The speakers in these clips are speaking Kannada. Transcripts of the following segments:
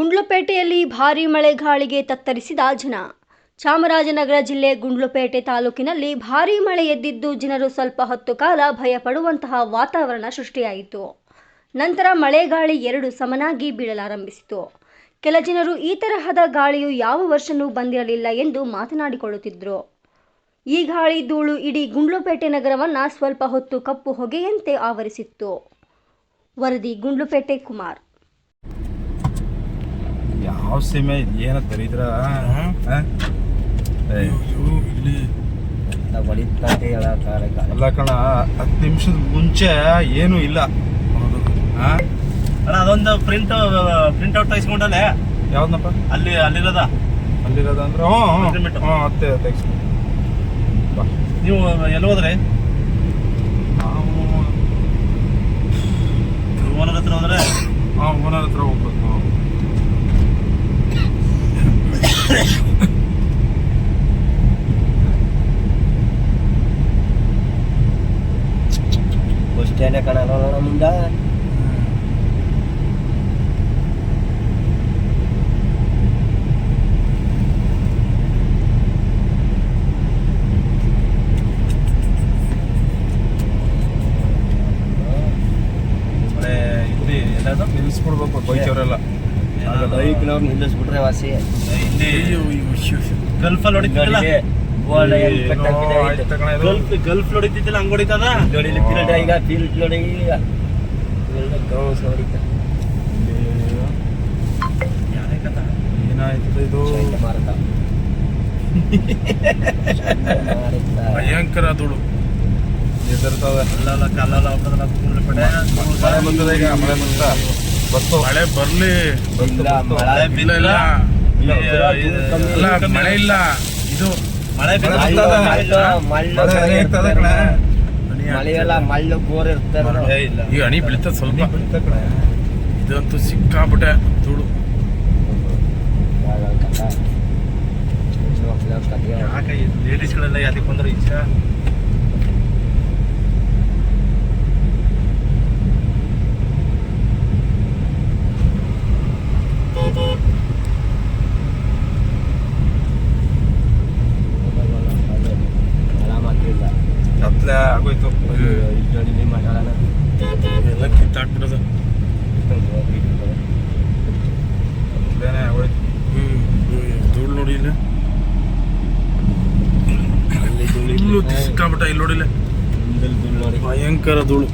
ಗುಂಡ್ಲುಪೇಟೆಯಲ್ಲಿ ಭಾರೀ ಮಳೆಗಾಳಿಗೆ ತತ್ತರಿಸಿದ ಜನ. ಚಾಮರಾಜನಗರ ಜಿಲ್ಲೆ ಗುಂಡ್ಲುಪೇಟೆ ತಾಲೂಕಿನಲ್ಲಿ ಭಾರೀ ಮಳೆ ಎದ್ದಿದ್ದು ಜನರು ಸ್ವಲ್ಪ ಹೊತ್ತು ಕಾಲ ಭಯಪಡುವಂತಹ ವಾತಾವರಣ ಸೃಷ್ಟಿಯಾಯಿತು. ನಂತರ ಮಳೆಗಾಳಿ ಎರಡು ಸಮನಾಗಿ ಬೀಳಲಾರಂಭಿಸಿತು. ಕೆಲ ಜನರು ಈ ತರಹದ ಗಾಳಿಯು ಯಾವ ವರ್ಷವೂ ಬಂದಿರಲಿಲ್ಲ ಎಂದು ಮಾತನಾಡಿಕೊಳ್ಳುತ್ತಿದ್ದರು. ಈ ಗಾಳಿ ಧೂಳು ಇಡೀ ಗುಂಡ್ಲುಪೇಟೆ ನಗರವನ್ನು ಸ್ವಲ್ಪ ಹೊತ್ತು ಕಪ್ಪು ಹೊಗೆಯಂತೆ ಆವರಿಸಿತ್ತು. ವರದಿ ಗುಂಡ್ಲುಪೇಟೆ ಕುಮಾರ್. ಯಾವ ಸೀಮೆ ಏನ ತರಿದ್ರ ಅಲ್ಲ ಕಣ, 10 ನಿಮಿಷದ ಮುಂಚೆ ಏನು ಇಲ್ಲ. ಅಣ್ಣ ಅದೊಂದು ಪ್ರಿಂಟ್ ಔಟ್ ತೆಗಿಸ್ಕೊಂಡಲ್ಲೇ. ಯಾವ್ದನಪ್ಪ? ಅಲ್ಲಿರೋದ ಅಂದ್ರೆ ಅತ್ತೆ ತೆಗಿಸ್ಕೊಂಡು. ನೀವು ಎಲ್ಲಿ ಹೋದ್ರಿ? ನಾವು ಓನರ್ ಹತ್ರ ಹೋದ್ರೆ ಓನರ್ ಹತ್ರ ಹೋಗ್ಬೇಕು. ಬಸ್ ಸ್ಟ್ಯಾಂಡ್ ಕಾಣಲ್ಲ ಮುಂದೆ. ಇಲ್ಲಿ ಎಲ್ಲಾದ್ರು ನಿಲ್ಲಿಸ್ಬಿಡ್ಬೇಕು ಬೈಕವರೆಲ್ಲ. ಬೈಕ್ನವ್ರು ನಿಲ್ಲಿಸ್ಬಿಟ್ರೆ ವಾಸಿ. ಗಲ್ಫಲ್ಲಿ ಹೊಡಿತಿದ್ದಿಲ್ಲ, ಗಲ್ಫ್ ಹೊಡಿತಿದ್ದಿಲ್ಲ, ಹಂಗ್ ಹೊಡಿತದ. ಫೀಲ್ಡ್ ಈಗ ಫೀಲ್ಡ್ ನೋಡಿ, ಈಗ ಗೌಸ್ ಹೊಡಿತ. ಏನಾಯ್ತದ ಇದು? ಭಯಂಕರ ಧೂಳು ಎದುರ್ತವೆ. ಅಲ್ಲ ಕಲ್ಲಲ್ಲ ಹೋಗ್ತದಲ್ಲ ಗುಂಡ್ಲುಪೇಟೆ. ಮಳೆ ಬಂದಿದೆ, ಈಗ ಮಳೆ ಬಂತ ಬಸ್ಸು. ಮಳೆ ಬರ್ಲಿ. ಮಳೆ ಇಲ್ಲ, ಇದು ಮಳೆ ಮಳೆಯೆಲ್ಲ ಮಳ್ಳು ಗೋರ್ ಇರ್ತಾರೆ. ಈಗ ಹನಿ ಬೀಳ್ತದೆ, ಸ್ವಲ್ಪ ಬೀಳ್ತ ಕಣ. ಇದಂತೂ ಸಿಕ್ಕಾಬಿಟ್ಟೆ ಧೂಳು. ಯಾಕೆ ಲೇಡೀಸ್ಗಳೆಲ್ಲ ಯಾಕೆ ಬಂದ್ರೆ ಇಚ್ಛೆ? ಕತ್ಲೆ ಆಗೋಯ್ತು. ಎಲ್ಲ ಕಿತ್ತಾಕ್ಬಿಡೋದು. ಕತ್ಲೆನೇ ಆಗೋಯ್ತು. ಧೂಳು ನೋಡಿ, ಇಲ್ಲ ಧೂಳು ಸಿಕ್ಕಾಬಿಟ್ಟ. ಇಲ್ಲಿ ನೋಡಿಲ್ಲ, ಭಯಂಕರ ಧೂಳು.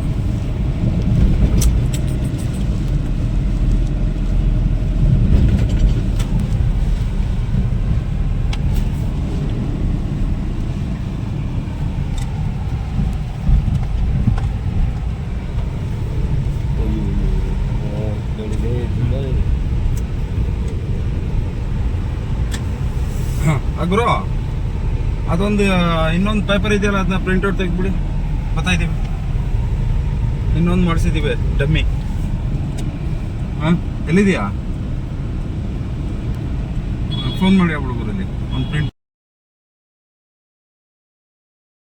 ಗುರು, ಅದೊಂದು ಇನ್ನೊಂದು ಪೇಪರ್ ಇದೆಯಲ್ಲ, ಅದನ್ನ ಪ್ರಿಂಟ್ಔಟ್ ತೆಗೆದ್ಬಿಡಿ. ಗೊತ್ತಾಯ್ತೀವಿ, ಇನ್ನೊಂದು ಮಾಡಿಸಿದ್ದೀವಿ ಡಮ್ಮಿ. ಎಲ್ಲಿದೆಯಾ? ಫೋನ್ ಮಾಡಿ ಆ ಹುಡುಗರಲ್ಲಿ ಒಂದು ಪ್ರಿಂಟ್